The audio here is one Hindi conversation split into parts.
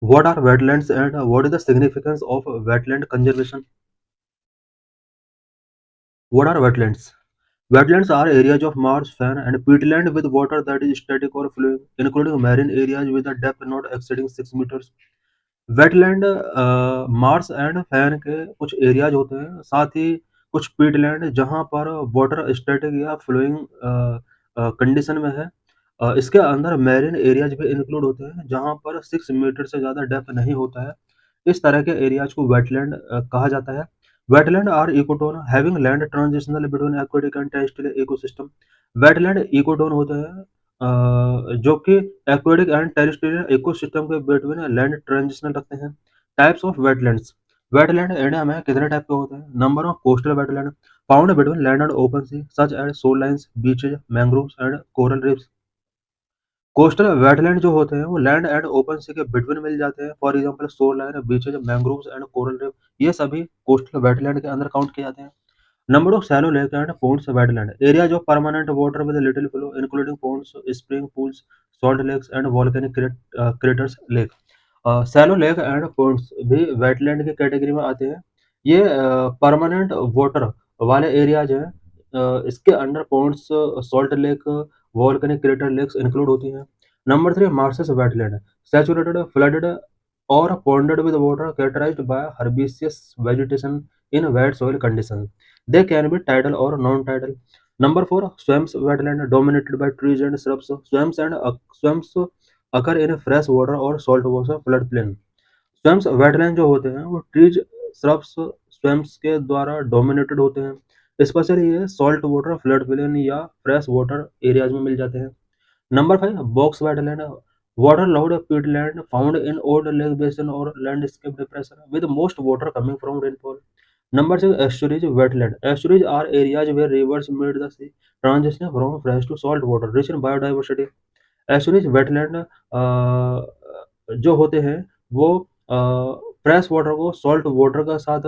What are wetlands and what is the significance of wetland conservation? What are wetlands? Wetlands are areas of marsh, fen, and peatland with water that is static or flowing, including marine areas with a depth not exceeding 6 meters. Wetland Mars and fan के कुछ एरियाज होते हैं, साथ ही कुछ पीटलैंड जहाँ पर वाटर स्टैटिक या फ्लोइंग कंडीशन में है। इसके अंदर मैरीन एरियाज भी इंक्लूड होते हैं जहाँ पर 6 मीटर से ज़्यादा डेप्थ नहीं होता है। इस तरह के एरियाज को वेटलैंड कहा जाता है। Wetland are ecotone having land transitional between aquatic and terrestrial ecosystem. Wetland ecotone होते हैं जो कि एक्वेटिक एंड टेरेस्ट्रियल इकोसिस्टम के बिटवीन लैंड ट्रांजिशनल रखते हैं। Types of wetlands. Wetland India में कितने टाइप के होते हैं? Number of coastal wetland found between land and open sea such as shorelines, beaches, mangroves and coral reefs. Coastal wetland जो होते हैं वो लैंड एंड ओपन सी के बिटवीन मिल जाते हैं। For example shore line, beaches, mangroves and coral reef, ये सभी कोस्टल वेटलैंड के अंदर काउंट किए जाते हैं। Number of shallow lake and ponds wetland. Areas of permanent water with little flow, including ponds, spring pools, salt lakes, and volcanic craters lake. Shallow lake and ponds भी wetland के कैटेगरी में आते हैं। ये परमानेंट वाटर वाले एरियाज हैं। इसके under ponds, salt lake, volcanic crater lakes include होती हैं। Number 3 marshes wetland. Saturated, flooded or ponded with water characterized by herbaceous vegetation in wet soil conditions. They can be tidal or non-tidal. Number 4 swamps wetland dominated by trees and shrubs. Swamps occur in fresh water or salt water floodplain. Swamps wetland जो होते हैं वो trees, shrubs, swamps के द्वारा dominated होते हैं। स्पेशली ये सॉल्ट वाटर फ्लड प्लेन या फ्रेश वाटर एरियाज में मिल जाते हैं। Number 5 box wetland water logged peatland found in old lake basin or landscape depression with most water coming from rainfall. Number 6 estuaries wetland. Estuaries are areas where rivers meet the sea, transitioning from fresh to salt water, rich in biodiversity. Estuaries wetland जो होते हैं वो फ्रेश वाटर को सॉल्ट वाटर के साथ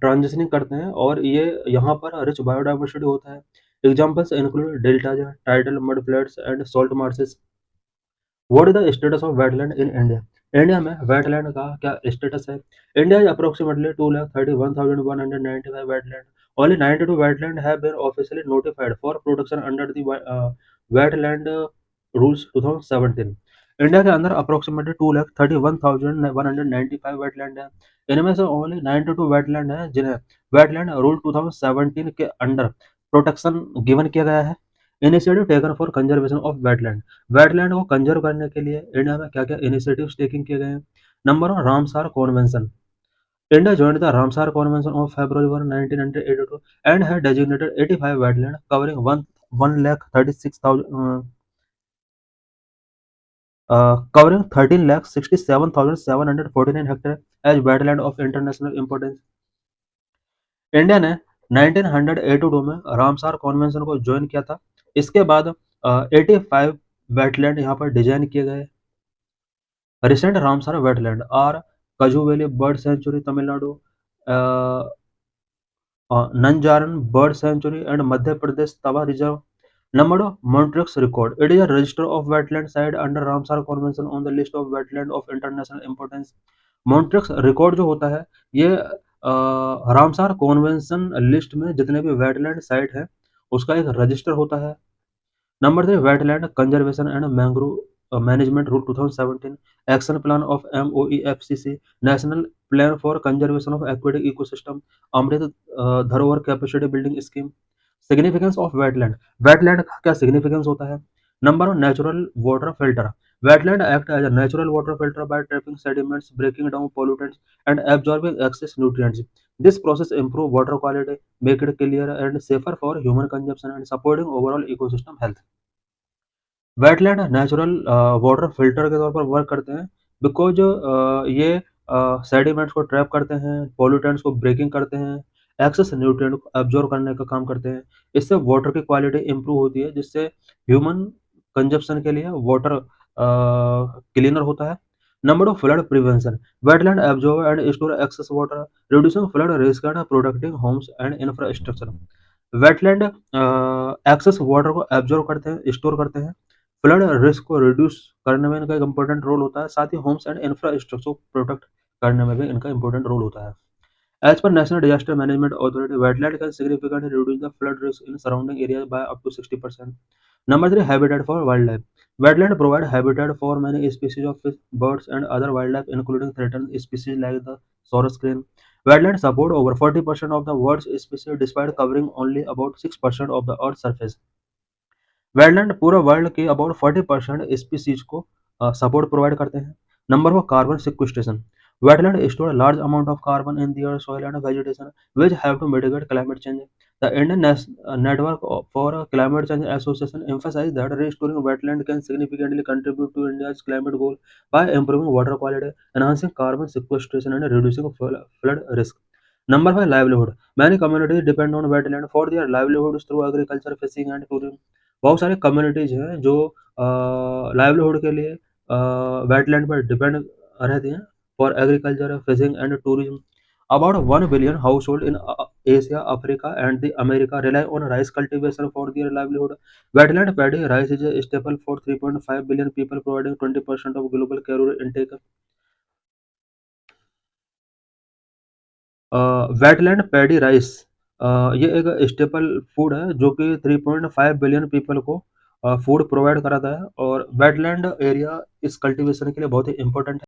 ट्रांजिशनिंग करते हैं और ये यहाँ पर रिच बायोडाइवर्सिटी होता है। Examples include deltas, tidal mud flats and salt marshes. What is the status of wetland in India? India में वेटलैंड का क्या स्टेटस है? India is approximately 2,31,195 wetland. Only 92 wetland have been officially notified for protection under the wetland rules 2017। India के अंदर अप्रोक्सीमेटली 2,31,195 वेटलैंड है। इनमें से ओनली 92 वेटलैंड है जिन्हें वेटलैंड रूल 2017 के अंडर प्रोटेक्शन गिवन किया गया है। Initiative taken for conservation of wetland. Wetland को कंजर्व करने के लिए इंडिया में क्या क्या इनिशिएटिव्स टेकिंग किए गए हैं? Number 1 Ramsar convention. India joined the Ramsar Convention of February 1, 1982 and had designated 85 wetland covering 13,67,749 hectare as wetland of international importance. India ने 1982 में रामसार कॉन्वेंशन को ज्वाइन किया था। इसके बाद 85 वेटलैंड यहाँ पर डिजाइन किए गए। Recent Ramsar wetland are Kazhuveli bird sanctuary Tamil Nadu, Nanjarayan bird sanctuary and Madhya Pradesh Tawa reserve. Number of Montreux record. It is a register of wetland site under Ramsar convention on the list of wetland of international importance. Montreux record जो होता है ये रामसार कॉन्वेंशन लिस्ट में जितने भी वेटलैंड साइट है उसका एक रजिस्टर होता है। Number 3 wetland conservation and mangrove management rule 2017। Action plan of MOEFCC, national plan for conservation of aquatic ecosystem, Amrit Dharohar capacity building scheme. Significance of wetland. Wetland का क्या सिग्निफिकेंस होता है? Number 1 natural water filter. Wetland act as a natural water filter by trapping sediments, breaking down pollutants and absorbing excess nutrients. This process improve water quality, make it clearer and safer for human consumption and supporting overall ecosystem health. Wetland natural water filter के तौर पर वर्क करते हैं बिकॉज ये सेडिमेंट्स को ट्रैप करते हैं, पोल्यूटेंट्स को ब्रेकिंग करते हैं, एक्सेस न्यूट्रिएंट को एब्जॉर्ब करने का काम करते हैं। इससे वाटर की क्वालिटी इंप्रूव होती है जिससे ह्यूमन कंजप्शन के लिए वाटर क्लीनर होता है। Number of flood prevention. Wetland absorb and store excess water, reducing flood risk and protecting homes and infrastructure. Wetland excess water को एब्जॉर्ब करते हैं, स्टोर करते हैं, फ्लड रिस्क को रिड्यूस करने में इनका एक इम्पोर्टेंट रोल होता है, साथ ही होम्स एंड इंफ्रास्ट्रक्चर को प्रोटेक्ट करने में भी इनका इम्पोर्टेंट रोल होता है। As per National Disaster Management Authority, wetland can significantly reduce the flood risk in surrounding areas by up to 60%. Number three, habitat for wildlife. Wetland provide habitat for many species of fish, birds, and other wildlife, including threatened species like the Saurus crane. Wetlands support over 40% of the world's species, despite covering only about 6% of the Earth's surface. Wetland पूरे वर्ल्ड के अबाउट 40% स्पीसीज को सपोर्ट प्रोवाइड करते हैं। Number 4, carbon sequestration. Wetland store large amount of carbon in their soil and vegetation which have to mitigate climate change. The Indian network for climate change association emphasize that restoring wetland can significantly contribute to India's climate goal by improving water quality, enhancing carbon sequestration, and reducing flood risk. Number 5, livelihood. Many communities depend on wetland for their livelihoods through agriculture, fishing, and tourism. बहुत सारे कम्युनिटीज हैं जो लाइवलीहुड के लिए वेटलैंड पर डिपेंड रहती हैं for agriculture, fishing and tourism. About 1 billion household in Asia, Africa and the America rely on rice cultivation for their livelihood. Wetland paddy rice is a staple for 3.5 billion people, providing 20% of global calorie intake. Wetland paddy rice ये एक स्टेपल फूड है जो कि 3.5 बिलियन पीपल को फूड प्रोवाइड कराता है, और वेटलैंड एरिया इस कल्टीवेशन के लिए बहुत ही इंपॉर्टेंट है।